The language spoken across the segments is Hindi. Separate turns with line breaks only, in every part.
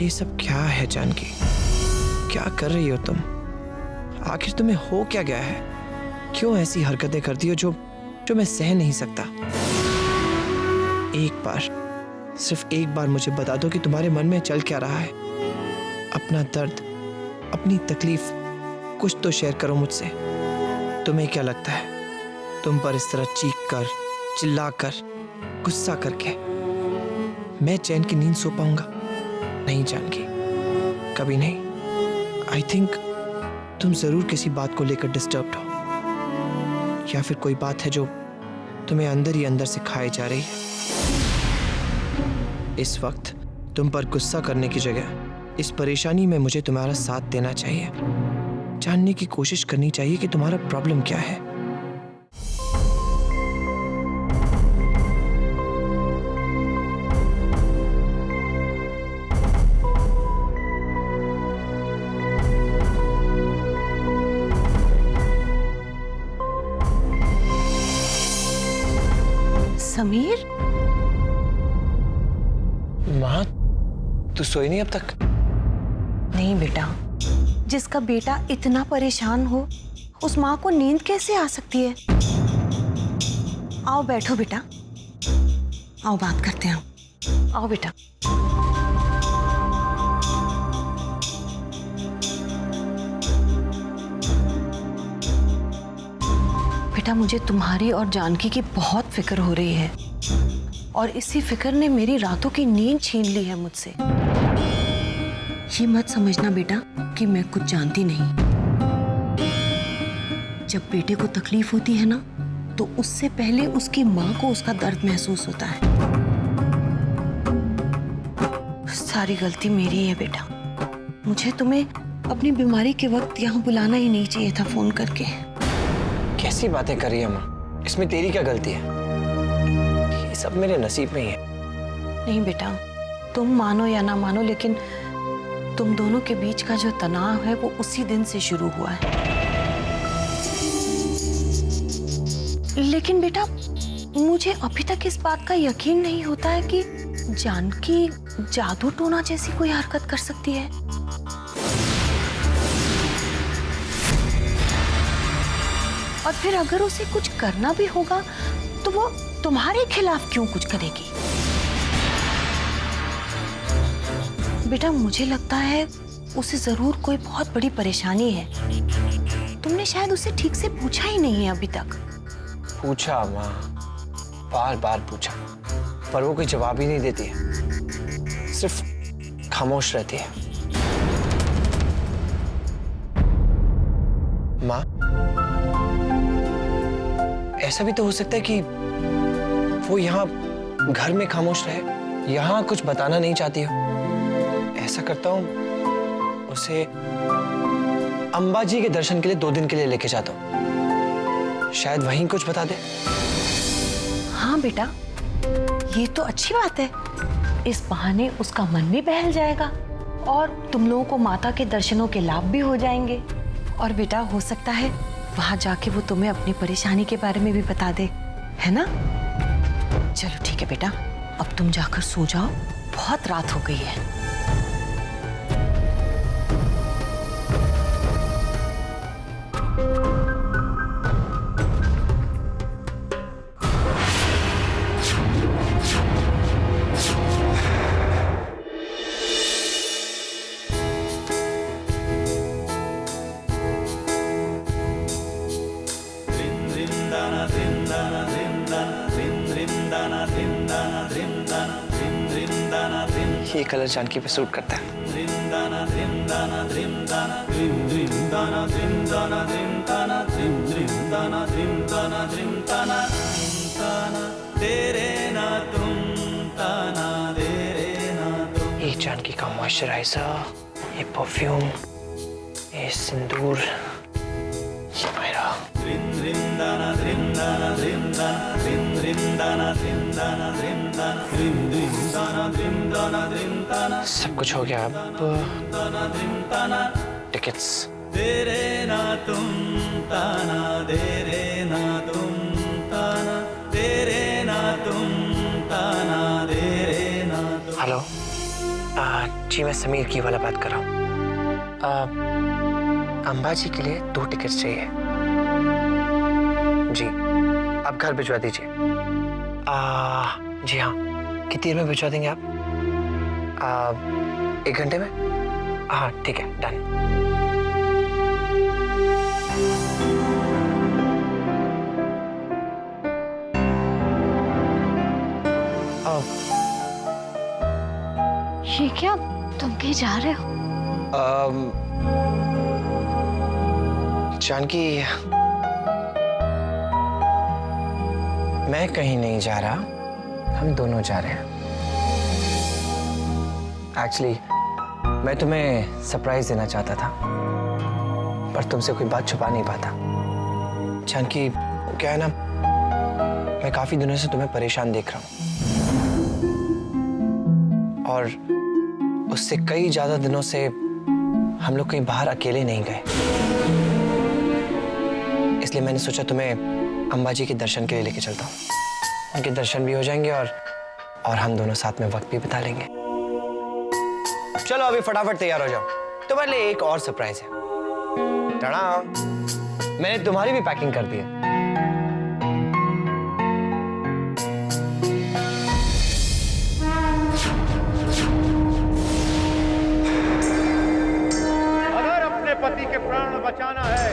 ये सब क्या है जानकी? क्या कर रही हो तुम? आखिर तुम्हें हो क्या गया है? क्यों ऐसी हरकतें करती हो जो मैं सह नहीं सकता? एक बार, सिर्फ एक बार मुझे बता दो कि तुम्हारे मन में चल क्या रहा है। अपना दर्द, अपनी तकलीफ कुछ तो शेयर करो मुझसे। तुम्हें क्या लगता है तुम पर इस तरह चीख कर, चिल्ला कर, गुस्सा करके मैं चैन की नींद सो पाऊंगा? नहीं जानकी, कभी नहीं। आई थिंक तुम जरूर किसी बात को लेकर डिस्टर्ब्ड हो, या फिर कोई बात है जो तुम्हें अंदर ही अंदर से खाए जा रही है। इस वक्त तुम पर गुस्सा करने की जगह इस परेशानी में मुझे तुम्हारा साथ देना चाहिए, जानने की कोशिश करनी चाहिए कि तुम्हारा प्रॉब्लम क्या है।
समीर,
माँ, तू सोई नहीं अब तक?
नहीं बेटा, जिसका बेटा इतना परेशान हो उस माँ को नींद कैसे आ सकती है? आओ बैठो बेटा, आओ बात करते हैं। आओ बेटा। बेटा, मुझे तुम्हारी और जानकी की बहुत फिक्र हो रही है और इसी फिक्र ने मेरी रातों की नींद छीन ली है मुझसे। ये मत समझना बेटा कि मैं कुछ जानती नहीं। जब बेटे को तकलीफ होती है ना, तो उससे पहले उसकी माँ को उसका दर्द महसूस होता है। सारी गलती मेरी है बेटा। मुझे तुम्हें अपनी बीमारी के वक्त यहाँ बुलाना ही नहीं चाहिए था फोन करके।
कैसी बातें कर रही है माँ? इसमें तेरी क्या गलती है? ये सब मेरे नसीब में ही है।
नहीं बेटा, तुम मानो या ना मानो, लेकिन तुम दोनों के बीच का जो तनाव है वो उसी दिन से शुरू हुआ है। लेकिन बेटा, मुझे अभी तक इस बात का यकीन नहीं होता है कि जानकी जादू टोना जैसी कोई हरकत कर सकती है। और फिर अगर उसे कुछ करना भी होगा तो वो तुम्हारे खिलाफ क्यों कुछ करेगी? बेटा, मुझे लगता है उसे जरूर कोई बहुत बड़ी परेशानी है। तुमने शायद उसे ठीक से पूछा ही नहीं है अभी तक।
पूछा माँ, बार बार पूछा, पर वो कोई जवाब ही नहीं देती है, सिर्फ खामोश रहती है। माँ, ऐसा भी तो हो सकता है कि वो यहाँ घर में खामोश रहे, यहाँ कुछ बताना नहीं चाहती हो। ऐसा करता हूँ, उसे अंबाजी के दर्शन के लिए 2 दिन के लिए लेके जाता हूँ, शायद वहीं कुछ बता दे।
हाँ बेटा, ये तो अच्छी बात है। इस बहाने उसका मन भी बहल जाएगा और तुम लोगों को माता के दर्शनों के लाभ भी हो जाएंगे। और बेटा, हो सकता है वहां जाके वो तुम्हें अपनी परेशानी के बारे में भी बता दे, है ना? चलो ठीक है बेटा, अब तुम जाकर सो जाओ, बहुत रात हो गई है।
ये कलर जानकी पे सूट करता है। ये जानकी का मॉइस्चराइजर, ये परफ्यूम, ये सिंदूर, ये मेरा। सब कुछ हो गया, अब टिकट्स। तेरे ना तुम ताना, तेरे ना तुम ताना, तेरे ना तुम ताना, तेरे ना तुम। हेलो, जी मैं समीर की वाला बात कर रहा हूँ। अंबाजी के लिए 2 टिकट चाहिए। जी आप घर भिजवा दीजिए। जी हाँ, कितनी देर में भिजवा देंगे आप? 1 घंटे में? हाँ ठीक है, डन।
ये क्या, तुम कहीं जा रहे हो?
जानकी, मैं कहीं नहीं जा रहा, हम दोनों जा रहे हैं। एक्चुअली मैं तुम्हें सरप्राइज देना चाहता था, पर तुमसे कोई बात छुपा नहीं पाता। जानकी, क्या है ना, मैं काफी दिनों से तुम्हें परेशान देख रहा हूं और उससे कई ज्यादा दिनों से हम लोग कहीं बाहर अकेले नहीं गए, इसलिए मैंने सोचा तुम्हें अंबाजी के दर्शन के लिए लेके चलता हूँ। उनके दर्शन भी हो जाएंगे और हम दोनों साथ में वक्त भी बिता लेंगे। चलो अभी फटाफट तैयार हो जाओ, तुम्हारे लिए एक और सरप्राइज है। टड़ा, मैंने तुम्हारी भी पैकिंग कर दी है।
पति के प्राण बचाना है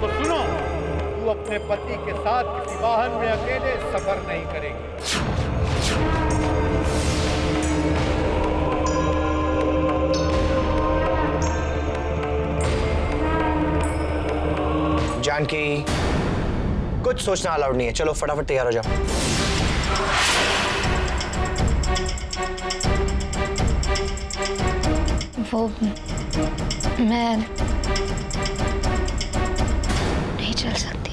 तो सुनो, तू अपने पति के साथ किसी वाहन में अकेले सफर नहीं करेगी।
जानकी, कुछ सोचना अलाउड नहीं है। चलो फटाफट तैयार हो जाओ।
वो मैं नहीं चल सकती।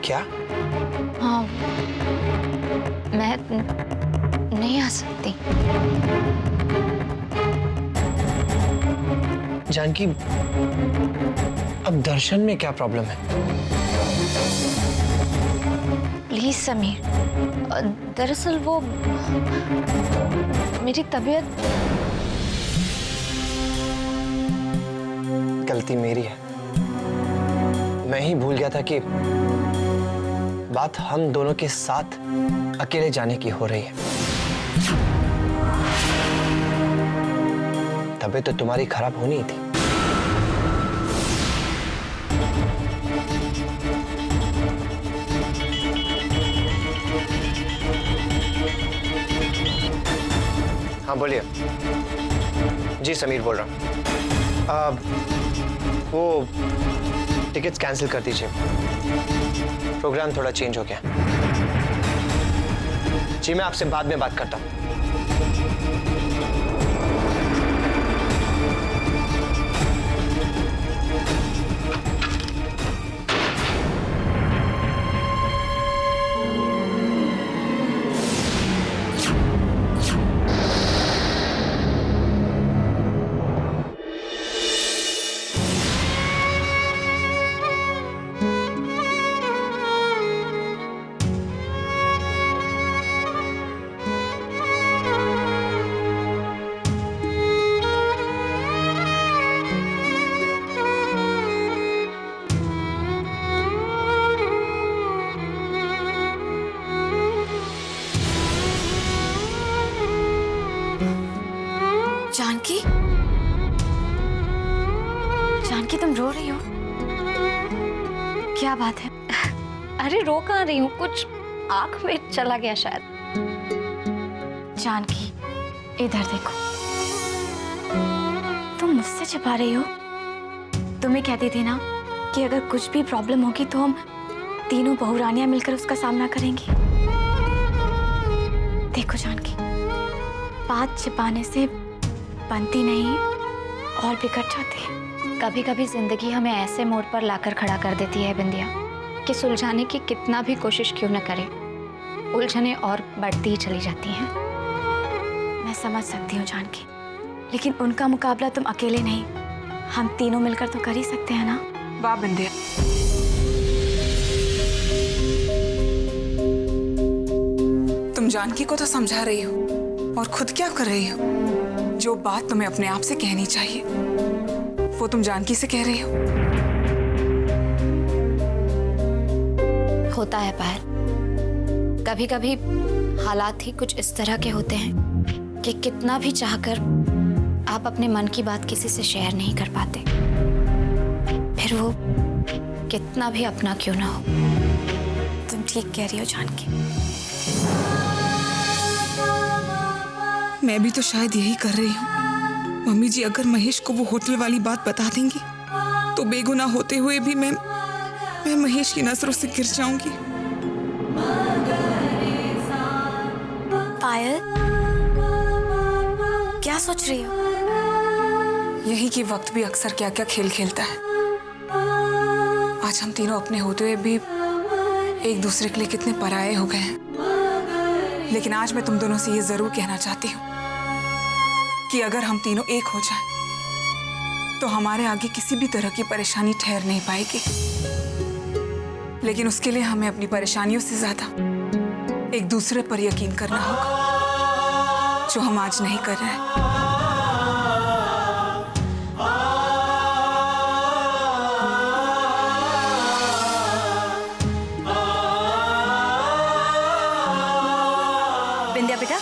क्या?
हाँ, मैं नहीं आ सकती।
जानकी, अब दर्शन में क्या प्रॉब्लम है?
प्लीज समीर, दरअसल वो मेरी तबीयत।
गलती मेरी है, मैं ही भूल गया था कि बात हम दोनों के साथ अकेले जाने की हो रही है। तबीयत तो तुम्हारी खराब होनी ही थी। हाँ बोलिए। जी समीर बोल रहा हूँ। वो टिकट्स कैंसिल कर दीजिए, प्रोग्राम थोड़ा चेंज हो गया। जी मैं आपसे बाद में बात करता हूँ।
जानकी, जानकी तुम रो रही हो? क्या बात है?
अरे रो कहाँ रही हूँ, कुछ आंख में चला गया शायद।
जानकी इधर देखो, तुम मुझसे छिपा रही हो। तुम्हें कहती थी ना कि अगर कुछ भी प्रॉब्लम होगी तो हम तीनों बहुरानियां मिलकर उसका सामना करेंगी। देखो जानकी, बात छिपाने से बनती नहीं और बिगड़ जाती है।
कभी कभी जिंदगी हमें ऐसे मोड़ पर लाकर खड़ा कर देती है बिंदिया, कि सुलझाने की कितना भी कोशिश क्यों न करें, उलझने और बढ़ती ही चली जाती हैं।
मैं समझ सकती हूँ जानकी, लेकिन उनका मुकाबला तुम अकेले नहीं, हम तीनों मिलकर तो कर ही सकते हैं ना।
वाह बिंदिया, जानकी को तो समझा रही हो, और खुद क्या कर रही हो? जो बात तुम्हें अपने आप से कहनी चाहिए वो तुम जानकी से कह रही हो।
होता है पायल, कभी कभी हालात ही कुछ इस तरह के होते हैं कि कितना भी चाहकर आप अपने मन की बात किसी से शेयर नहीं कर पाते, फिर वो कितना भी अपना क्यों ना हो। तुम ठीक कह रही हो जानकी।
मैं भी तो शायद यही कर रही हूँ। मम्मी जी, अगर महेश को वो होटल वाली बात बता देंगी तो बेगुनाह होते हुए भी मैं महेश की नजरों से गिर जाऊंगी।
पायल, क्या सोच रही हो?
यही कि वक्त भी अक्सर क्या क्या खेल खेलता है। आज हम तीनों अपने होते हुए भी एक दूसरे के लिए कितने पराये हो गए हैं। लेकिन आज मैं तुम दोनों से ये जरूर कहना चाहती हूँ कि अगर हम तीनों एक हो जाएं, तो हमारे आगे किसी भी तरह की परेशानी ठहर नहीं पाएगी। लेकिन उसके लिए हमें अपनी परेशानियों से ज्यादा एक दूसरे पर यकीन करना होगा, जो हम आज नहीं कर रहे हैं।
बिंदिया बेटा,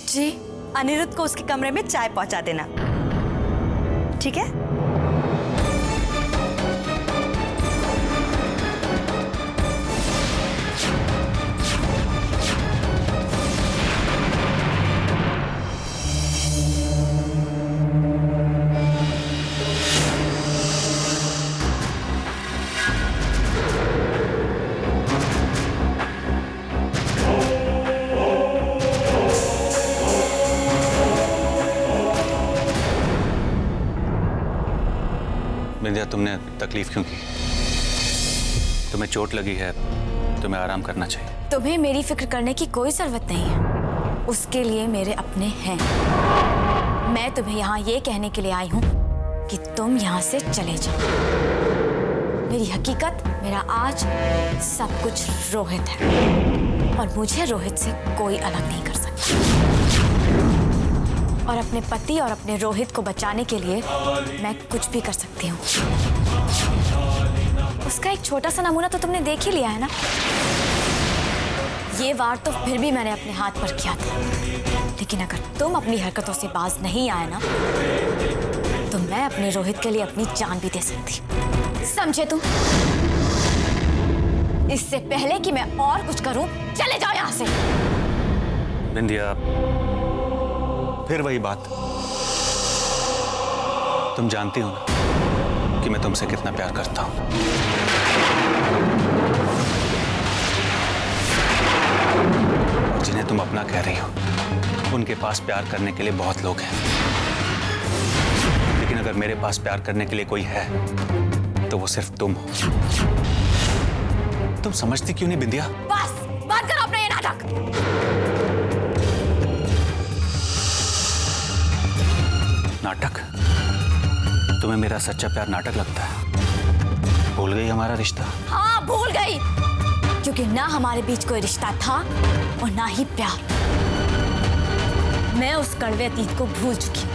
जी
अनिरुद्ध को उसके कमरे में चाय पहुंचा देना, ठीक है?
बिंदिया, तुमने तकलीफ क्यों की? तुम्हें चोट लगी है, तुम्हें आराम करना चाहिए।
तुम्हें मेरी फिक्र करने की कोई जरूरत नहीं है, उसके लिए मेरे अपने हैं। मैं तुम्हें यहाँ ये कहने के लिए आई हूँ कि तुम यहाँ से चले जाओ। मेरी हकीकत, मेरा आज सब कुछ रोहित है, और मुझे रोहित से कोई अलग नहीं कर सकता। और अपने पति और अपने रोहित को बचाने के लिए मैं कुछ भी कर सकती हूँ। उसका एक छोटा सा नमूना तो तुमने देख ही लिया है ना। ये वार तो फिर भी मैंने अपने हाथ पर किया था, लेकिन अगर तुम अपनी हरकतों से बाज नहीं आए ना, तो मैं अपने रोहित के लिए अपनी जान भी दे सकती। समझे तुम? इससे पहले कि मैं और कुछ करूं, चले जाओ यहां से।
बिंदिया, फिर वही बात। तुम जानती हो ना कि मैं तुमसे कितना प्यार करता हूं। और जिन्हें तुम अपना कह रही हो, उनके पास प्यार करने के लिए बहुत लोग हैं। लेकिन अगर मेरे पास प्यार करने के लिए कोई है, तो वो सिर्फ तुम हो। तुम समझती क्यों नहीं बिंदिया?
बस बंद करो अपना ये नाटक।
नाटक? तुम्हें मेरा सच्चा प्यार नाटक लगता है? भूल गई हमारा रिश्ता?
हाँ, भूल गई, क्योंकि ना हमारे बीच कोई रिश्ता था और ना ही प्यार। मैं उस कड़वे अतीत को भूल चुकी हूँ।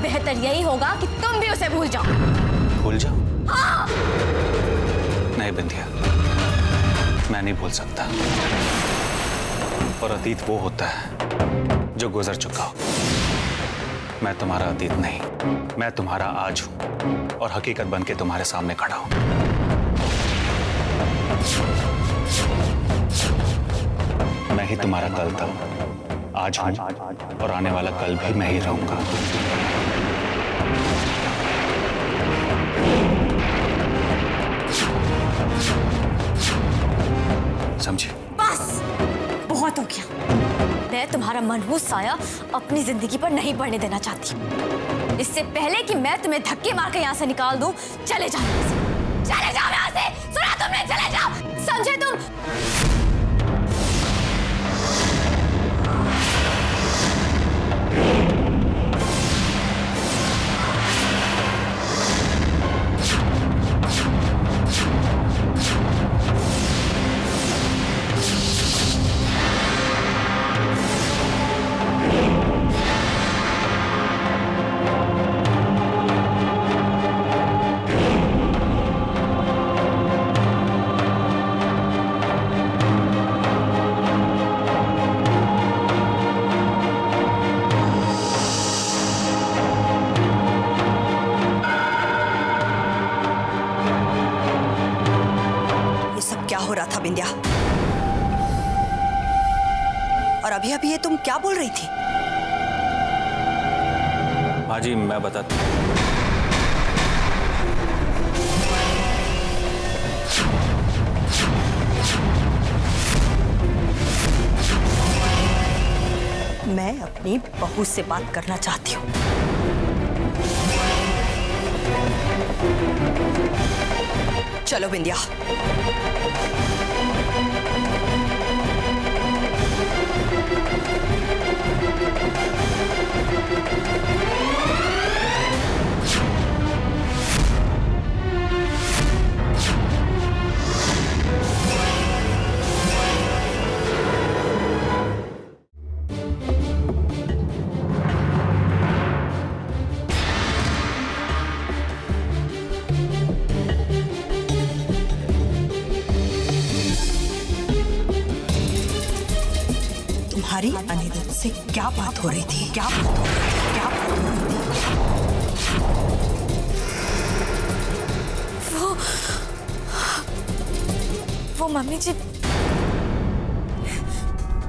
बेहतर यही होगा कि तुम भी उसे भूल जाओ।
भूल जाओ?
हाँ।
नहीं बिंदिया, मैं नहीं भूल सकता। और अतीत वो होता है जो गुजर चुका हो। मैं तुम्हारा अतीत नहीं, मैं तुम्हारा आज हूं, और हकीकत बन के तुम्हारे सामने खड़ा हूं। मैं ही तुम्हारा कल था, आज हूं, और आने वाला कल भी मैं ही रहूंगा। समझी?
बस बहुत हो गया। मैं तुम्हारा मनहूस साया अपनी जिंदगी पर नहीं पड़ने देना चाहती। इससे पहले कि मैं तुम्हें धक्के मार के यहाँ से निकाल दूं, चले जाओ यहाँ से। चले जाओ यहाँ से। सुना तुमने? चले जाओ। समझे तुम?
था बिंदिया? और अभी अभी ये तुम क्या बोल रही थी?
हाँ जी, मैं बताता हूँ।
मैं अपनी बहू से बात करना चाहती हूँ। चलो बिंदिया। तुम्हारी अनिरुद्ध से क्या बात हो रही थी? क्या बात हो रही थी? क्या बात हो रही
थी? वो मम्मी जी,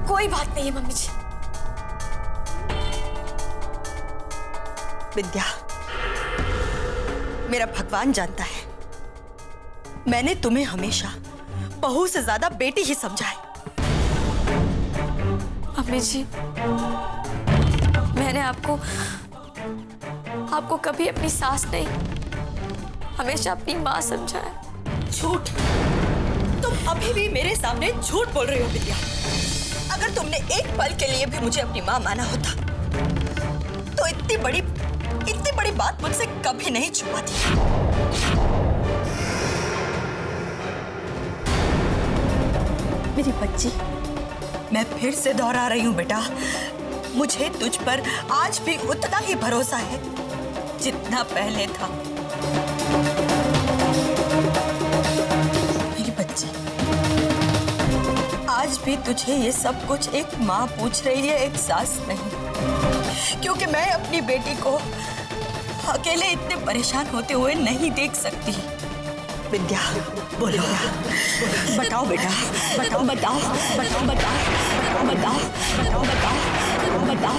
कोई बात नहीं है मम्मी जी।
विद्या, मेरा भगवान जानता है, मैंने तुम्हें हमेशा बहू से ज्यादा बेटी ही समझा है।
मम्मी जी, मैंने आपको कभी अपनी सास नहीं, हमेशा अपनी माँ समझा है।
झूठ! तुम अभी भी मेरे सामने झूठ बोल रही हो विद्या। अगर तुमने एक पल के लिए भी मुझे अपनी माँ माना होता तो इतनी बड़ी बात मुझसे कभी नहीं छुपाती। मेरी बच्ची, मैं फिर से दोहरा रही हूँ बेटा, मुझे तुझ पर आज भी उतना ही भरोसा है जितना पहले था। मेरी बच्ची, आज भी तुझे ये सब कुछ एक माँ पूछ रही है, एक सास नहीं, क्योंकि मैं अपनी बेटी को अकेले इतने परेशान होते हुए नहीं देख सकती। विद्या, बोलो, बताओ बेटा, बताओ बताओ बताओ बताओ बताओ बताओ बताओ बताओ बताओ।